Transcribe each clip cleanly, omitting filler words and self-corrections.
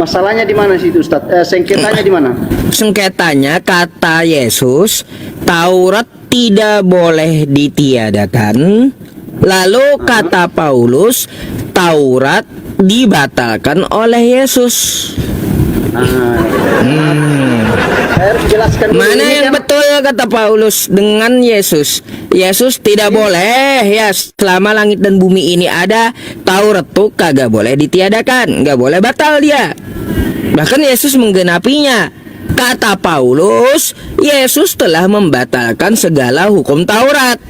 Masalahnya di mana sih itu Ustaz? Sengketanya di mana? Sengketanya kata Yesus, Taurat tidak boleh ditiadakan. Lalu kata Paulus, Taurat dibatalkan oleh Yesus. Saya harus jelaskan dulu. Mana Ini yang kan- betul kata Paulus dengan Yesus? Yesus tidak boleh ya, selama langit dan bumi ini ada, Taurat tuh kagak boleh ditiadakan, nggak boleh batal dia. Bahkan Yesus menggenapinya. Kata Paulus, Yesus telah membatalkan segala hukum Taurat.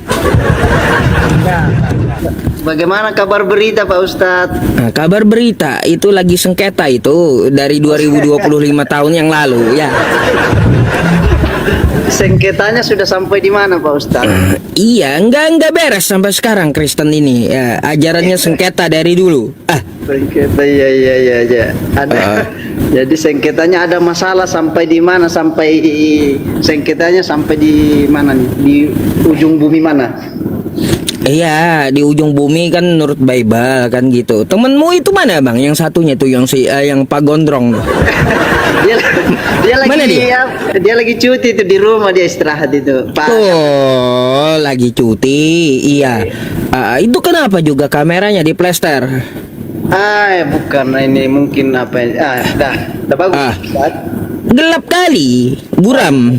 Bagaimana kabar berita Pak Ustadz? Nah, kabar berita itu lagi sengketa itu dari 2025 tahun yang lalu ya. Sengketanya sudah sampai di mana Pak Ustadz? Iya, enggak beres sampai sekarang Kristen ini. Ya, ajarannya sengketa dari dulu. Sengketa ya. Ada. Jadi sengketanya ada masalah sampai di mana? Sengketanya sampai di mana nih? Di ujung bumi mana? Iya, di ujung bumi kan menurut Bible kan gitu. Temenmu itu mana bang? Yang satunya tuh yang Pak Gondrong tuh. dia lagi Mana dia? dia lagi cuti itu di rumah, dia istirahat itu Pak. Oh, lagi cuti. Iya. Itu kenapa juga kameranya di plester? Bukan ini mungkin apa? Dah bagus. Ustaz. Gelap kali, buram.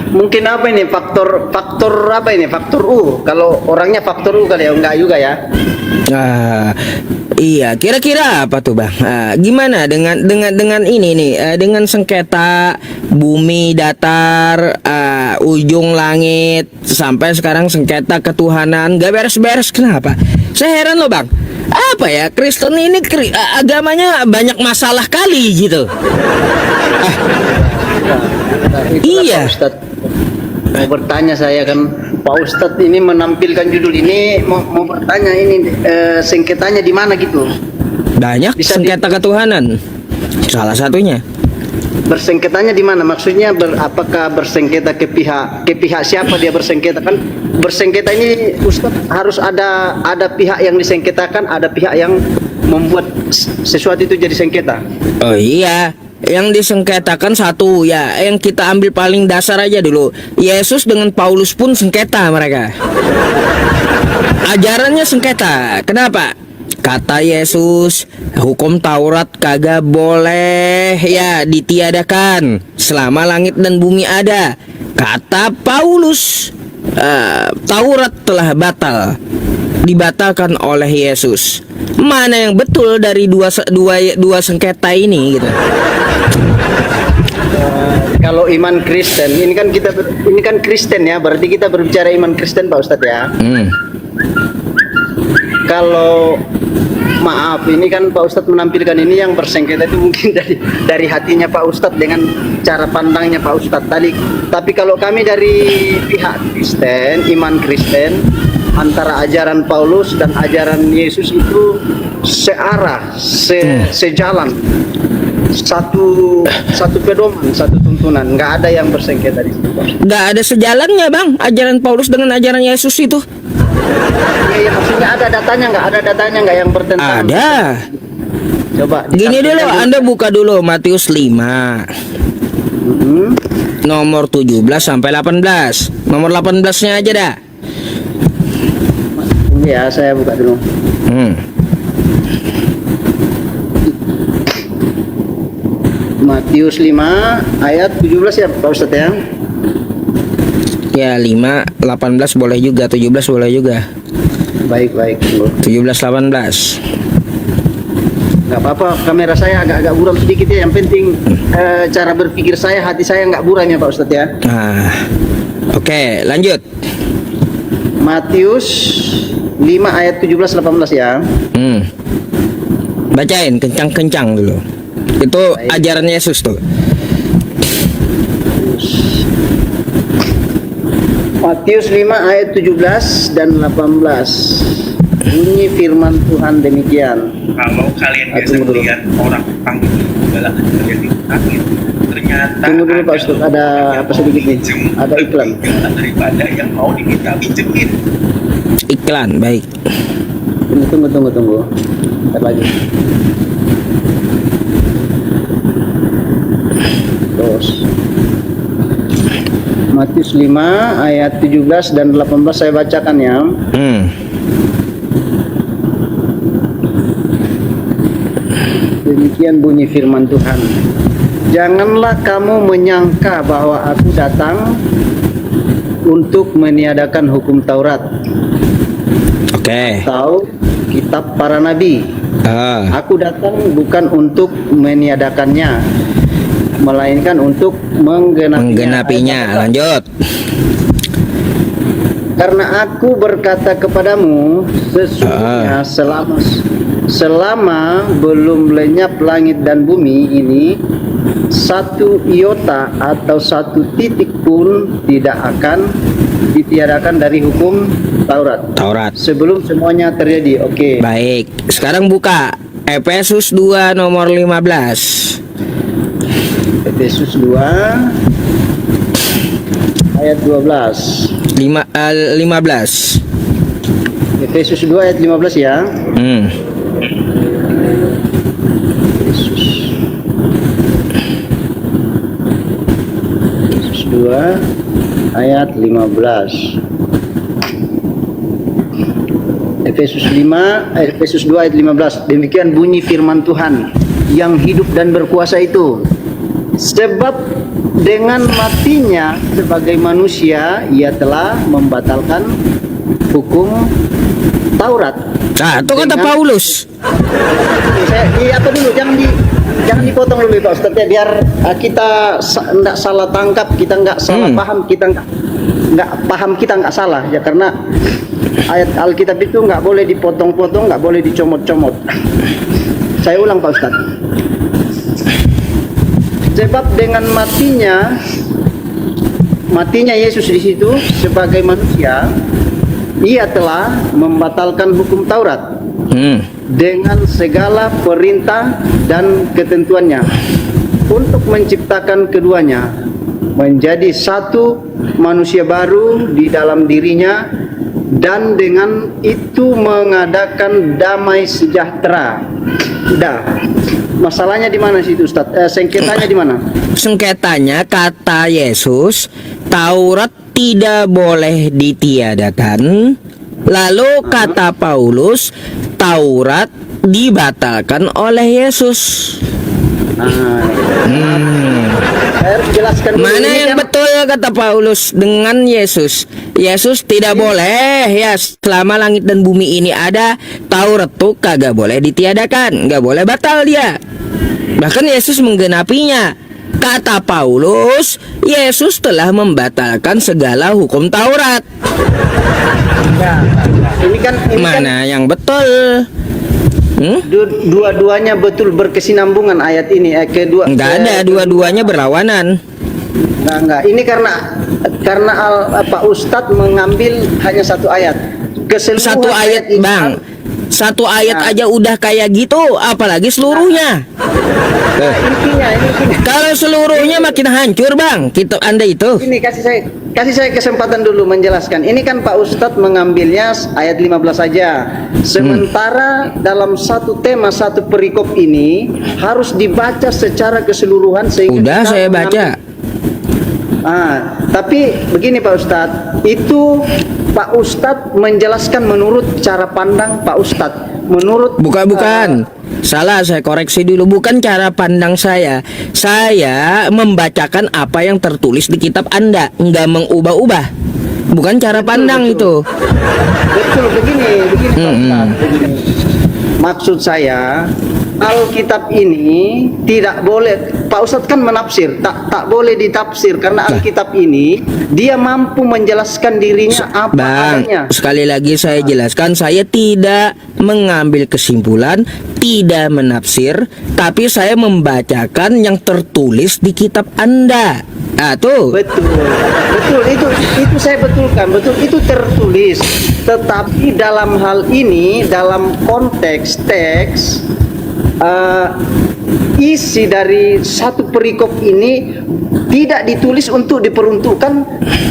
Mungkin apa ini faktor apa ini? Faktor U. Kalau orangnya faktor U kali ya, enggak juga ya. Iya, kira-kira apa tuh bang? Gimana dengan ini nih, dengan sengketa bumi datar, ujung langit, sampai sekarang sengketa ketuhanan, gak beres-beres. Kenapa? Saya heran loh bang. Apa ya, Kristen ini agamanya banyak masalah kali gitu. Iya. Pak Ustadz, mau bertanya saya kan, Pak Ustadz ini menampilkan judul ini mau bertanya ini sengketanya di mana gitu? Banyak Bisa sengketa ketuhanan. Salah satunya. Bersengketanya di mana? Maksudnya apakah bersengketa ke pihak siapa dia bersengketa kan? Bersengketa ini Ustadz harus ada pihak yang disengketakan, ada pihak yang membuat sesuatu itu jadi sengketa. Oh iya, yang disengketakan satu ya, yang kita ambil paling dasar aja dulu. Yesus dengan Paulus pun sengketa mereka. Ajarannya sengketa. Kenapa? Kata Yesus, hukum Taurat kagak boleh ya ditiadakan selama langit dan bumi ada. Kata Paulus, Taurat telah dibatalkan oleh Yesus. Mana yang betul dari dua sengketa ini gitu? Kalau iman Kristen, ini kan Kristen ya, berarti kita berbicara iman Kristen Pak Ustadz ya. Kalau maaf, ini kan Pak Ustadz menampilkan ini yang bersengketa itu mungkin dari hatinya Pak Ustadz dengan cara pandangnya Pak Ustadz tadi. Tapi kalau kami dari pihak Kristen, iman Kristen, antara ajaran Paulus dan ajaran Yesus itu searah, sejalan, satu pedoman, satu tuntunan. Nggak ada yang bersengketa di situ. Nggak ada sejalannya bang, ajaran Paulus dengan ajaran Yesus itu. Iya, maksudnya ada datanya nggak yang bertentangan? Ada. Coba. Gini dulu, Anda buka dulu Matius 5. Nomor 17 sampai 18. Nomor 18-nya aja dah. Ya, saya buka dulu. Matius 5 ayat 17 ya Pak Ustadz ya. Ya 5, 18 boleh juga, 17 boleh juga. Baik. 17, 18. Nggak apa-apa, kamera saya agak buram sedikit ya. Yang penting cara berpikir saya, hati saya nggak buram ya Pak Ustadz ya. Oke, lanjut. Matius 5 ayat 17-18 ya. Bacain kencang-kencang dulu. Itu Baik. ajaran Yesus tuh. Matius 5 ayat 17 dan 18. Bunyi firman Tuhan demikian. Kalau kalian biasa melihat orang panggil adalah kalian dipanggil, ternyata Tunggu dulu Pak Ustadz, ada apa sedikit nih? Ada iklan. Daripada yang mau diminta pinjemin. Iklan, baik. Tunggu. Bentar lagi. 5 ayat 17 dan 18 saya bacakan ya. Demikian bunyi firman Tuhan. Janganlah kamu menyangka bahwa aku datang untuk meniadakan hukum Taurat Oke. atau kitab para nabi. Aku datang bukan untuk meniadakannya, melainkan untuk Menggenapinya. Lanjut. Karena aku berkata kepadamu, sesungguhnya selama belum lenyap langit dan bumi ini, satu iota atau satu titik pun tidak akan ditiadakan dari hukum Taurat. Sebelum semuanya terjadi. Oke. Baik. Sekarang buka Efesus 2 nomor 15. Efesus 2 ayat 12. 15. Efesus 2 ayat 15 ya. Efesus 2 ayat 15. Efesus 2 ayat 15. Demikian bunyi firman Tuhan yang hidup dan berkuasa itu. Sebab dengan matinya sebagai manusia ia telah membatalkan hukum Taurat. Nah, itu kata Paulus. Apa dulu, jangan dipotong dulu Pak Ustadz ya, biar kita enggak salah tangkap, kita enggak salah paham, kita enggak paham, kita enggak salah ya, karena ayat Alkitab itu enggak boleh dipotong-potong, enggak boleh dicomot-comot. Saya ulang Pak Ustadz. Sebab dengan matinya Yesus di situ sebagai manusia, ia telah membatalkan hukum Taurat dengan segala perintah dan ketentuannya untuk menciptakan keduanya menjadi satu manusia baru di dalam dirinya, dan dengan itu mengadakan damai sejahtera. Masalahnya di mana sih itu Ustaz? Sengketanya di mana? Sengketanya kata Yesus, Taurat tidak boleh ditiadakan. Lalu kata Paulus, Taurat dibatalkan oleh Yesus. Saya harus jelaskan dulu. Mana Ini yang kan betul kata Paulus dengan Yesus? Yesus tidak boleh ya, selama langit dan bumi ini ada, Taurat tuh kagak boleh ditiadakan, nggak boleh batal dia. Bahkan Yesus menggenapinya. Kata Paulus, Yesus telah membatalkan segala hukum Taurat. Ini kan Mana yang betul? Dua-duanya betul berkesinambungan ayat ini. Kedua Nggak ada, dua-duanya berlawanan. Enggak. Ini karena Pak Ustadz mengambil hanya satu ayat. Keseluruhan Satu ayat, ini, Bang. Satu ayat aja udah kayak gitu, apalagi seluruhnya. Intinya. Kalau seluruhnya makin hancur, Bang. Kita Anda itu. Ini kasih saya kesempatan dulu menjelaskan. Ini kan Pak Ustadz mengambilnya ayat 15 saja. Sementara dalam satu tema, satu perikop ini harus dibaca secara keseluruhan sehingga Udah kita saya baca. Tapi begini Pak Ustadz, itu Pak Ustadz menjelaskan menurut cara pandang Pak Ustadz. Menurut Bukan. Salah, saya koreksi dulu. Bukan cara pandang saya. Saya membacakan apa yang tertulis di kitab Anda, nggak mengubah-ubah. Bukan cara pandang itu. Betul, begini Pak Ustadz, begini. Maksud saya, Alkitab ini tidak boleh, Pak Ustadz kan menafsir, tak boleh ditafsir, karena Alkitab ini dia mampu menjelaskan dirinya apa Bang, adanya. sekali lagi saya jelaskan, saya tidak mengambil kesimpulan, tidak menafsir, tapi saya membacakan yang tertulis di kitab Anda. Tuh. Betul, itu saya betulkan, betul itu tertulis. Tetapi dalam hal ini, dalam konteks teks, isi dari satu perikop ini tidak ditulis untuk diperuntukkan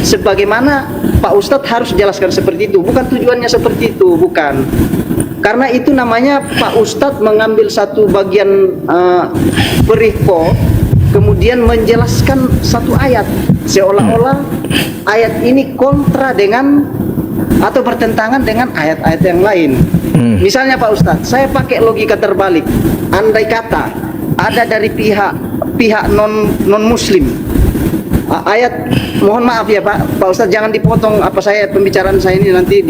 sebagaimana Pak Ustadz harus jelaskan seperti itu. Bukan tujuannya seperti itu, bukan. Karena itu namanya Pak Ustadz mengambil satu bagian perikop kemudian menjelaskan satu ayat seolah-olah ayat ini kontra dengan atau bertentangan dengan ayat-ayat yang lain. Misalnya Pak Ustadz, saya pakai logika terbalik. Andai kata ada dari pihak non muslim ayat, mohon maaf ya Pak Ustadz, jangan dipotong pembicaraan saya ini nanti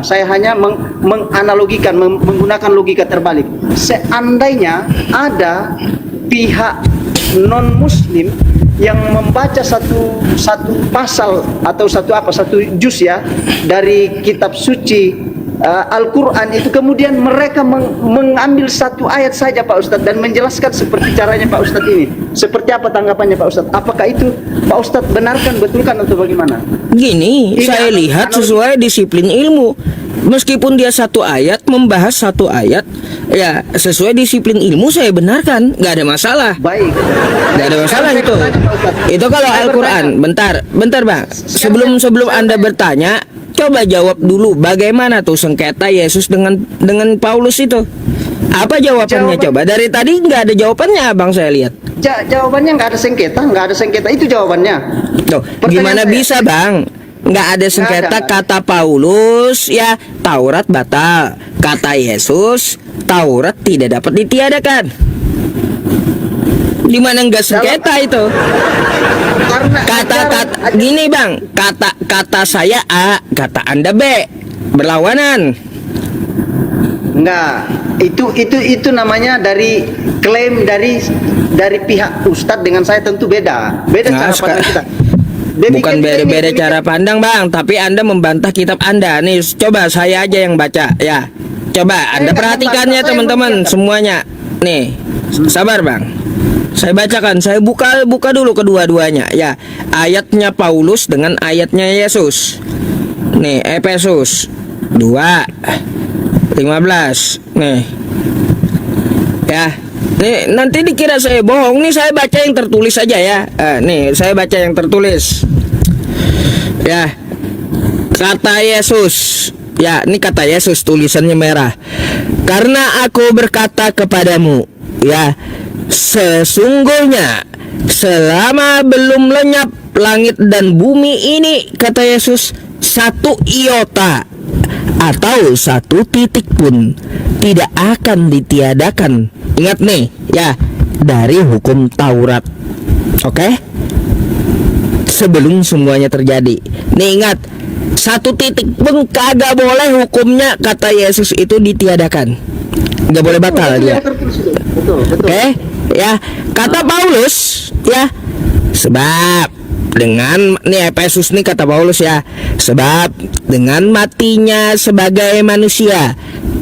saya hanya menganalogikan, menggunakan logika terbalik. Seandainya ada pihak non muslim yang membaca satu pasal atau satu juz ya dari kitab suci Al-Quran itu, kemudian mereka mengambil satu ayat saja Pak Ustadz dan menjelaskan seperti caranya Pak Ustadz ini. Seperti apa tanggapannya Pak Ustadz? Apakah itu Pak Ustadz benarkan, betulkan atau bagaimana? Gini, Ini saya lihat sesuai disiplin ilmu. Meskipun dia satu ayat, membahas satu ayat, ya sesuai disiplin ilmu saya benarkan, nggak ada masalah. Baik. Nggak ada masalah itu. Itu kalau Al-Quran. Bentar Bang. Sebelum Anda bertanya, coba jawab dulu bagaimana tuh sengketa Yesus dengan Paulus itu. Apa jawabannya coba? Dari tadi nggak ada jawabannya Bang, saya lihat. Jawabannya nggak ada sengketa, itu jawabannya. Tuh, gimana bisa Bang? Nggak ada sengketa, kata Paulus ya Taurat batal, kata Yesus Taurat tidak dapat ditiadakan. Di mana nggak sengketa itu? Kata gini Bang, kata saya A, kata Anda B, berlawanan. Enggak, itu namanya dari klaim dari pihak Ustadz dengan saya tentu beda Nah, cara pandang kita. Bukan beda-beda cara pandang Bang, tapi Anda membantah kitab Anda. Nih, coba saya aja yang baca ya. Coba Anda perhatikannya teman-teman semuanya. Nih, sabar Bang. Saya bacakan, saya buka dulu kedua-duanya ya. Ayatnya Paulus dengan ayatnya Yesus. Nih, Efesus 2:15. Nih. Ya. Nih, nanti dikira saya bohong. Nih saya baca yang tertulis aja ya. Nih, saya baca yang tertulis. Ya. Kata Yesus. Ya, ini kata Yesus, tulisannya merah. Karena aku berkata kepadamu, ya, sesungguhnya selama belum lenyap langit dan bumi ini, kata Yesus, satu iota atau satu titik pun tidak akan ditiadakan. Ingat nih, ya, dari hukum Taurat. Oke? Sebelum semuanya terjadi. Nih ingat, satu titik pun kagak boleh hukumnya, kata Yesus, itu ditiadakan. Nggak boleh batal dia. Oke? Ya, kata Paulus, ya, sebab dengan nih Efesus nih kata Paulus ya, sebab dengan matinya sebagai manusia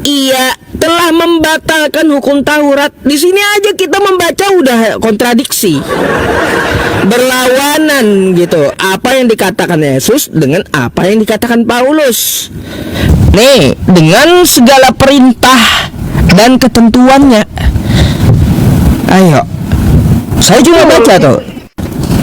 ia telah membatalkan hukum Taurat. Di sini aja kita membaca udah kontradiksi, berlawanan gitu. Apa yang dikatakan Yesus dengan apa yang dikatakan Paulus. Nih, dengan segala perintah dan ketentuannya. Ayo, saya juga baca tuh.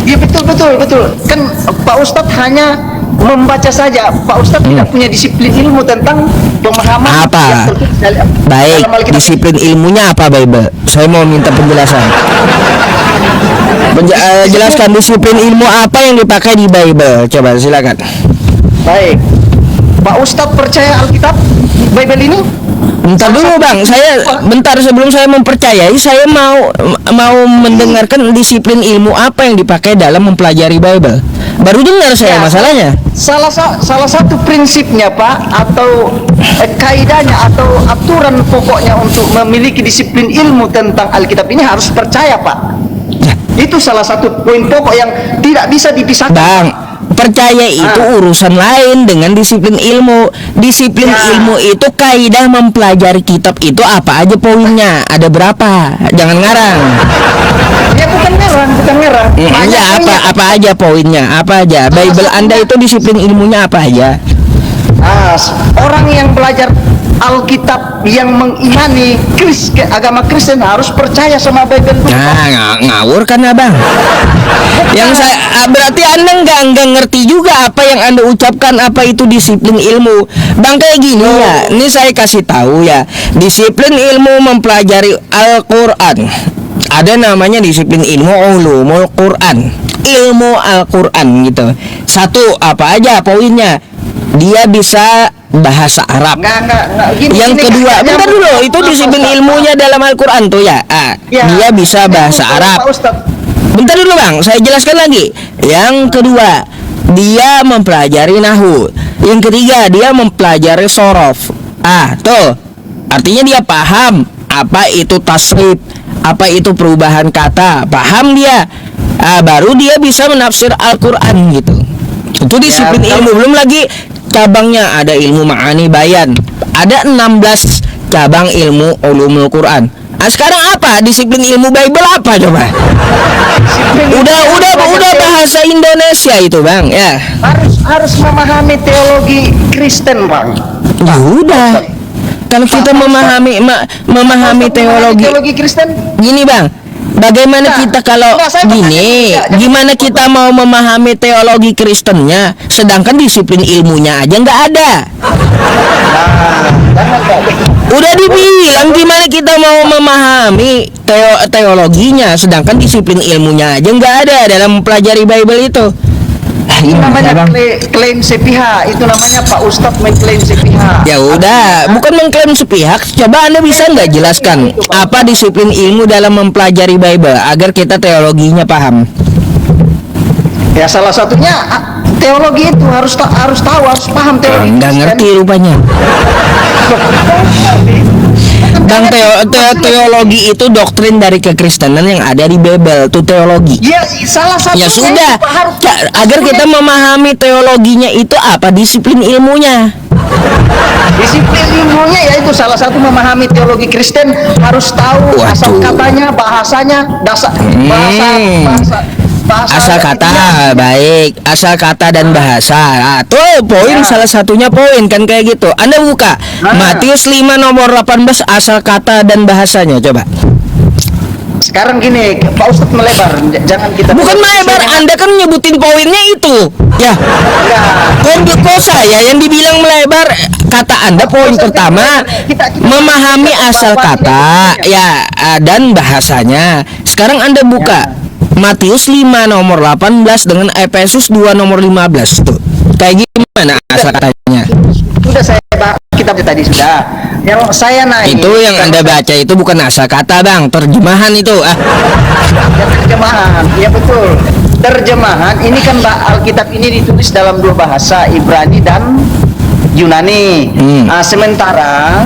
Iya betul. Kan Pak Ustadz hanya membaca saja. Pak Ustadz tidak punya disiplin ilmu tentang pemahaman Apa? yang tertulis dalam Baik, Alkitab. disiplin ilmunya apa Bible? Saya mau minta penjelasan. Jelaskan disiplin ilmu apa yang dipakai di Bible. Coba silakan. Baik. Pak Ustadz percaya Alkitab Bible ini? Bentar dulu Bang, bentar sebelum saya mempercayai, saya mau mendengarkan disiplin ilmu apa yang dipakai dalam mempelajari Bible. Baru dengar saya masalahnya. Salah satu prinsipnya Pak, atau kaidahnya atau aturan pokoknya untuk memiliki disiplin ilmu tentang Alkitab ini harus percaya Pak. Itu salah satu poin pokok yang tidak bisa dipisahkan. Bang, percaya itu urusan lain dengan disiplin ilmu. Disiplin ilmu itu kaidah mempelajari kitab itu apa aja poinnya, ada berapa? Jangan ngarang. Ya bukan ngarang. Ya apa aja poinnya? Apa aja? Bible Anda itu disiplin ilmunya apa aja? Orang yang belajar Alkitab yang mengimani agama Kristen harus percaya sama Bible. Nah, ngawur kan Abang? Yang saya berarti Anda nggak ngerti juga apa yang Anda ucapkan, apa itu disiplin ilmu. Bang, kayak gini ya. Ini saya kasih tahu ya. Disiplin ilmu mempelajari Al-Qur'an ada namanya disiplin ilmu ulumul Quran, ilmu Al-Quran gitu. Satu, apa aja poinnya? Dia bisa bahasa Arab. Enggak, gini, Yang gini, kedua, Kak, bentar nyambung. dulu, itu Maaf, disiplin Ustaz. ilmunya dalam Al-Quran tuh ya. Ya, Dia bisa bahasa nyambung, Arab. Pak Ustadz. Bentar dulu bang, saya jelaskan lagi. Yang kedua, dia mempelajari nahu. Yang ketiga, dia mempelajari sorof. Tuh, artinya dia paham apa itu tasrif, apa itu perubahan kata, paham dia. Baru dia bisa menafsir Al-Quran gitu. Itu disiplin Ya, ilmu. Belum lagi cabangnya, ada ilmu ma'ani bayan, ada 16 cabang ilmu ulumul Quran. Sekarang apa disiplin ilmu Bible apa coba? Udah bahasa Indonesia itu bang ya. Harus memahami teologi Kristen, Bang. Ya udah. Kalau kita memahami teologi Kristen, gini bang, bagaimana Nah, kita kalau enggak, saya gini, bertanya, gimana kita mau memahami teologi Kristennya, sedangkan disiplin ilmunya aja nggak ada. Udah dibilang gimana kita mau memahami teologinya, sedangkan disiplin ilmunya aja nggak ada dalam mempelajari Bible itu. itu Gimana, namanya Bang? klaim sepihak. Itu namanya Pak Ustadz mengklaim sepihak. Ya udah, bukan mengklaim sepihak. Coba Anda bisa nggak jelaskan apa disiplin ilmu dalam mempelajari Bible agar kita teologinya paham? Ya salah satunya teologi itu harus tahu, harus paham teologi. Nggak ngerti rupanya. Bang, teologi itu doktrin dari kekristenan yang ada di Bible, itu teologi. Ya salah satunya. Ya sudah, itu harus agar kita memahami teologinya itu apa disiplin ilmunya. disiplin ilmunya, yaitu salah satu memahami teologi Kristen harus tahu Waduh. asal katanya, bahasanya, bahasa Asal kata, baik, asal kata dan bahasa. Tuh poin, Ya. salah satunya poin kan kayak gitu. Anda buka Matius 5 nomor 18, asal kata dan bahasanya, coba. Sekarang gini, Pak Ustadz melebar, jangan kita. Bukan melebar, Anda kan nyebutin poinnya itu. Ya. Kok saya yang dibilang melebar, kata Anda poin pertama memahami asal kata ya dan bahasanya. Sekarang Anda buka Matius 5 nomor 18 dengan Efesus 2 nomor 15 tuh. Kayak gimana asal katanya? Sudah saya kitab tadi sudah. Yang saya naik Itu yang Anda baca itu bukan asal kata, Bang, terjemahan itu. terjemahan. Ya betul. Terjemahan ini kan Alkitab ini ditulis dalam dua bahasa, Ibrani dan Yunani. Sementara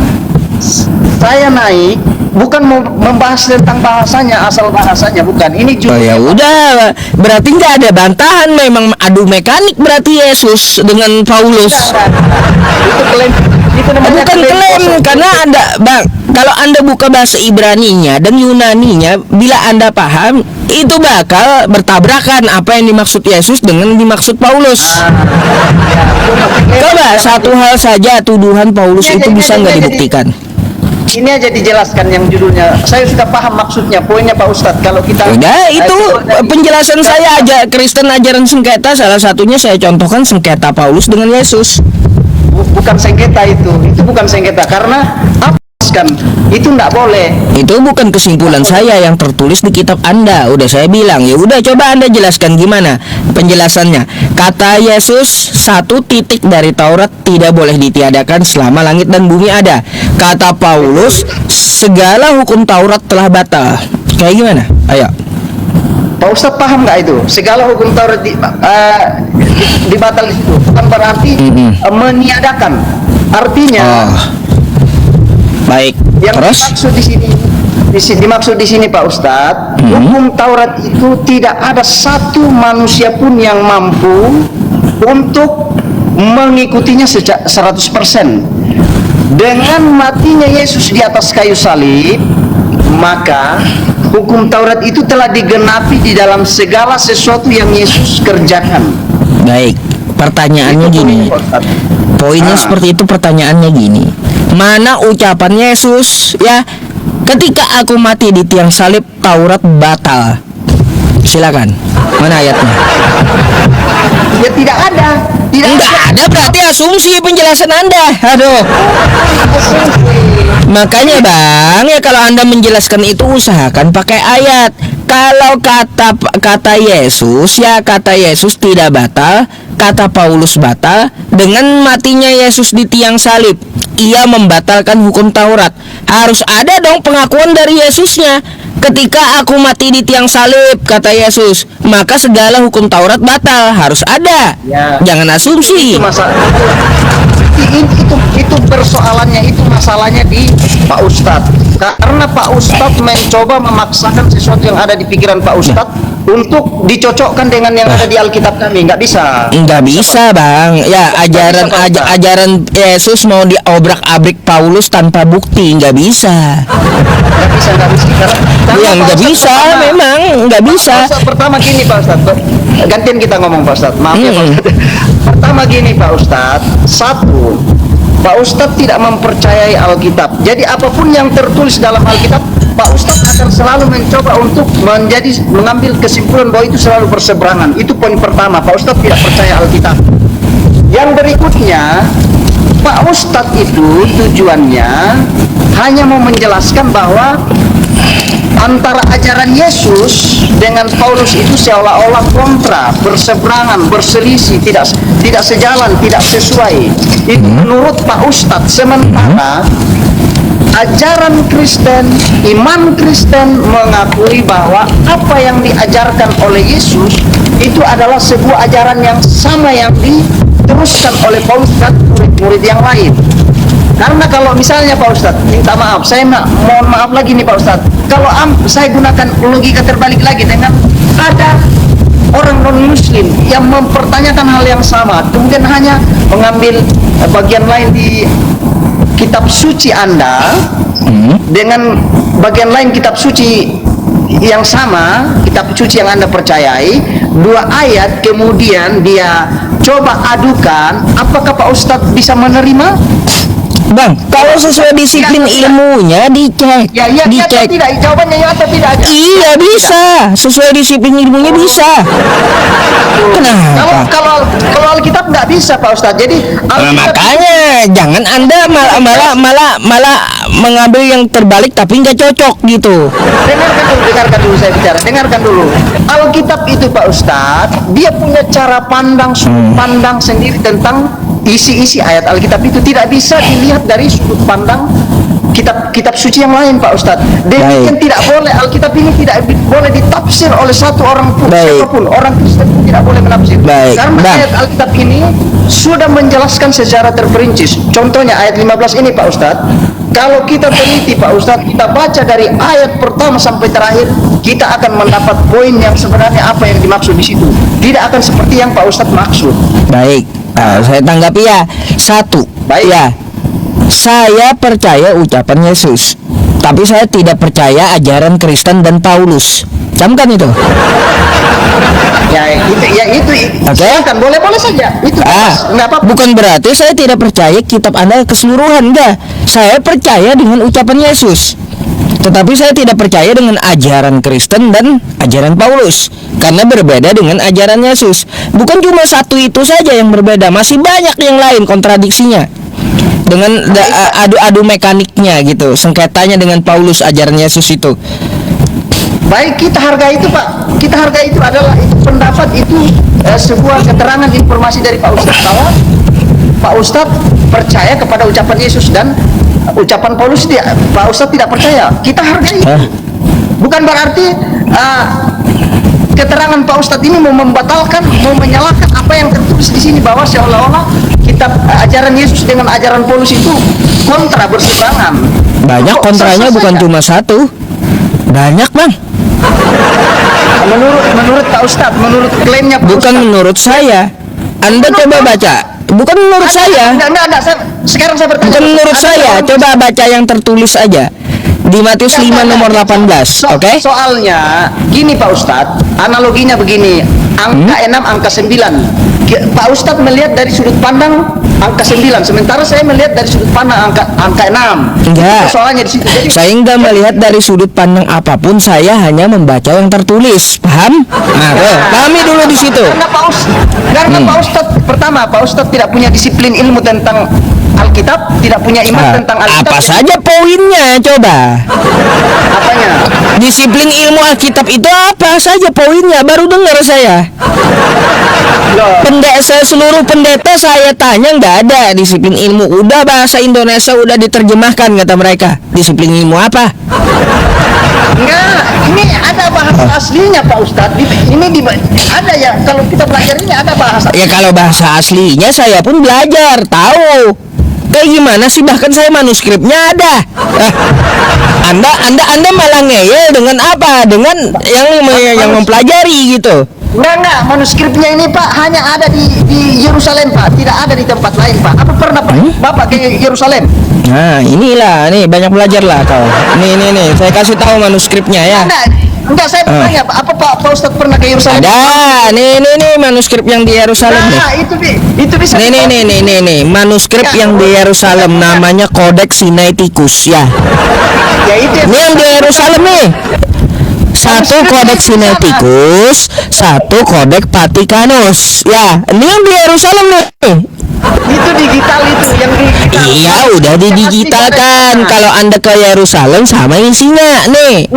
saya naik bukan membahas tentang bahasanya, asal bahasanya bukan. Ini juga. Oh ya udah, berarti nggak ada bantahan, memang adu mekanik berarti Yesus dengan Paulus. Itu klaim. Itu namanya Bukan klaim, kosong. karena ada bang. Kalau Anda buka bahasa Ibraninya dan Yunaninya, bila Anda paham, itu bakal bertabrakan apa yang dimaksud Yesus dengan dimaksud Paulus. Coba satu hal saja, tuduhan Paulus itu bisa nggak dibuktikan? Ini aja dijelaskan yang judulnya. Saya sudah paham maksudnya, poinnya Pak Ustadz. Kalau kita Udah, itu penjelasan saya aja. Kristen ajaran sengketa, salah satunya saya contohkan sengketa Paulus dengan Yesus. bukan sengketa itu bukan sengketa karena apa kan itu enggak boleh. Itu bukan kesimpulan saya yang tertulis di kitab Anda. Udah saya bilang, ya udah coba Anda jelaskan gimana penjelasannya. Kata Yesus, satu titik dari Taurat tidak boleh ditiadakan selama langit dan bumi ada. Kata Paulus, segala hukum Taurat telah batal. Kayak gimana? Ayo. Pak Ustadz paham nggak itu? Segala hukum Taurat dibatal itu bukan berarti meniadakan. Artinya Baik. yang Terus? dimaksud di sini Pak Ustadz, hukum Taurat itu tidak ada satu manusia pun yang mampu untuk mengikutinya 100%. Dengan matinya Yesus di atas kayu salib, maka hukum Taurat itu telah digenapi di dalam segala sesuatu yang Yesus kerjakan. Baik. Pertanyaannya Itu gini. poinnya, Pak Ustadz. Poinnya seperti itu, pertanyaannya gini. Mana ucapan Yesus ya, ketika aku mati di tiang salib Taurat batal? Silakan. Mana ayatnya? Ya tidak ada. Tidak Enggak ada, berarti asumsi penjelasan Anda. Aduh. Makanya Bang, ya kalau Anda menjelaskan itu usahakan pakai ayat. Kalau kata Yesus, ya kata Yesus tidak batal, kata Paulus batal. Dengan matinya Yesus di tiang salib, ia membatalkan hukum Taurat. Harus ada dong pengakuan dari Yesusnya. Ketika aku mati di tiang salib, kata Yesus, maka segala hukum Taurat batal. Harus ada. Ya. Jangan asumsi. Itu masalah. Itu persoalannya, itu masalahnya di Pak Ustadz. Karena Pak Ustadz mencoba memaksakan sesuatu yang ada di pikiran Pak Ustadz untuk dicocokkan dengan yang ada di Alkitab kami. Nggak bisa. Nggak bisa Bang. Ya ajaran Yesus mau diobrak-abrik Paulus tanpa bukti. Nggak bisa. Nggak bisa. Karena Ya Pak nggak Ustadz bisa, pertama- memang nggak bisa. Pak Ustadz pertama gini Pak Ustadz. Gantian kita ngomong Pak Ustadz. Maaf ya Pak Mm-mm. Ustadz. Pertama gini Pak Ustadz. Satu, Pak Ustadz tidak mempercayai Alkitab. Jadi apapun yang tertulis dalam Alkitab, Pak Ustadz akan selalu mencoba untuk mengambil kesimpulan bahwa itu selalu berseberangan. Itu poin pertama. Pak Ustadz tidak percaya Alkitab. Yang berikutnya, Pak Ustadz itu tujuannya hanya mau menjelaskan bahwa antara ajaran Yesus dengan Paulus itu seolah-olah kontra, berseberangan, berselisih, tidak sejalan, tidak sesuai. Itu menurut Pak Ustadz. Sementara ajaran Kristen, iman Kristen mengakui bahwa apa yang diajarkan oleh Yesus itu adalah sebuah ajaran yang sama yang diteruskan oleh Paulus dan murid-murid yang lain. Karena kalau misalnya Pak Ustadz, minta maaf, mohon maaf lagi nih Pak Ustadz, kalau saya gunakan logika terbalik lagi dengan ada orang non Muslim yang mempertanyakan hal yang sama, kemudian hanya mengambil bagian lain di kitab suci Anda dengan bagian lain kitab suci yang sama, kitab suci yang Anda percayai, dua ayat kemudian dia coba adukan, apakah Pak Ustadz bisa menerima? Bang, kalau sesuai disiplin ilmunya dicek, Ya, atau dicek. tidak? Jawabannya ya atau tidak aja? Iya bisa, sesuai disiplin ilmunya bisa. Kenapa? Kalau Alkitab nggak bisa Pak Ustadz. Jadi Nah, Alkitab makanya jangan Anda malah mengambil yang terbalik tapi nggak cocok gitu. dengarkan dulu saya bicara. Dengarkan dulu. Alkitab itu Pak Ustadz, dia punya cara pandang, sudut pandang sendiri tentang isi-isi ayat Alkitab itu tidak bisa dilihat dari sudut pandang kitab suci yang lain Pak Ustadz. Demikian tidak boleh, Alkitab ini tidak boleh ditafsir oleh satu orang pun, Baik. siapapun, orang Kristen pun tidak boleh menafsir. Baik. Karena Bang. ayat Alkitab ini sudah menjelaskan secara terperinci. Contohnya ayat 15 ini Pak Ustadz. Kalau kita teliti Pak Ustadz, kita baca dari ayat pertama sampai terakhir, kita akan mendapat poin yang sebenarnya apa yang dimaksud di situ. Tidak akan seperti yang Pak Ustadz maksud. Baik, saya tanggapi ya. Satu, Baik. ya, saya percaya ucapan Yesus, tapi saya tidak percaya ajaran Kristen dan Paulus. Camkan itu. Itu. Oke. Silakan, boleh saja. Itu nggak apa-apa. Bukan berarti saya tidak percaya kitab Anda keseluruhan, enggak. Saya percaya dengan ucapan Yesus. Tetapi saya tidak percaya dengan ajaran Kristen dan ajaran Paulus, karena berbeda dengan ajaran Yesus. Bukan cuma satu itu saja yang berbeda, masih banyak yang lain kontradiksinya. Dengan adu-adu mekaniknya gitu, sengketanya dengan Paulus ajaran Yesus itu. Baik, kita hargai itu Pak. Kita hargai itu adalah itu pendapat itu sebuah keterangan informasi dari Pak Ustadz bahwa Pak Ustadz percaya kepada ucapan Yesus dan ucapan Paulus Pak Ustadz tidak percaya. Kita hargai itu. Bukan berarti keterangan Pak Ustadz ini mau membatalkan, mau menyalahkan apa yang tertulis di sini bahwa seolah-olah kitab ajaran Yesus dengan ajaran Paulus itu kontra, berseberangan. Banyak kontranya, bukan cuma satu. Banyak Bang. Menurut Pak Ustadz, menurut klaimnya Pak Bukan Ustadz. menurut saya. Anda coba baca. Bukan menurut saya. Enggak, sekarang saya bertanya. Bukan menurut Ada saya. orang- Coba baca yang tertulis aja di Matius 5 nomor 18. Oke? Soalnya gini Pak Ustadz, analoginya begini. Angka 6, angka 9. Pak Ustadz melihat dari sudut pandang angka 9, sementara saya melihat dari sudut pandang angka 6. Enggak. Soalnya di situ. Jadi, Saya nggak melihat dari sudut pandang apapun, saya hanya membaca yang tertulis. Paham? Nah, tuh, pahami dulu di situ. karena Pak Ustadz, pertama Pak Ustadz tidak punya disiplin ilmu tentang Alkitab, tidak punya iman tentang Alkitab. Apa saja poinnya coba? Apanya? Disiplin ilmu Alkitab itu apa saja poinnya? Baru dengar saya. Seluruh pendeta saya tanya nggak ada disiplin ilmu. Udah bahasa Indonesia udah diterjemahkan kata mereka. Disiplin ilmu apa? Enggak, ini ada bahasa aslinya Pak Ustadz. Ada ya, kalau kita belajar ini ada bahasa. Ya kalau bahasa aslinya saya pun belajar, tahu. Kayak gimana sih, bahkan saya manuskripnya ada. Anda malah ngeyel dengan apa? Dengan yang mempelajari gitu. Enggak, manuskripnya ini Pak hanya ada di Yerusalem Pak, tidak ada di tempat lain Pak. Apa pernah Pak Bapak ke Yerusalem? Nah, inilah, nih banyak belajar lah kau. Nih, saya kasih tahu manuskripnya ya. Enggak, saya bertanya apa Pak Ustadz pernah ke Yerusalem? Ada, nih manuskrip yang di Yerusalem nih. Nah, itu bisa. Nih, manuskrip yang di Yerusalem namanya Kodeks Sinaiticus ya. Ya itu. Ini yang di Yerusalem nih. Satu Kodeks Sinaiticus, satu Kodeks Vatikanus. Ya, ini yang di Yerusalem nih. Itu digital itu yang digital. Iya, udah didigitalkan. Kalau Anda ke Yerusalem sama isinya nih.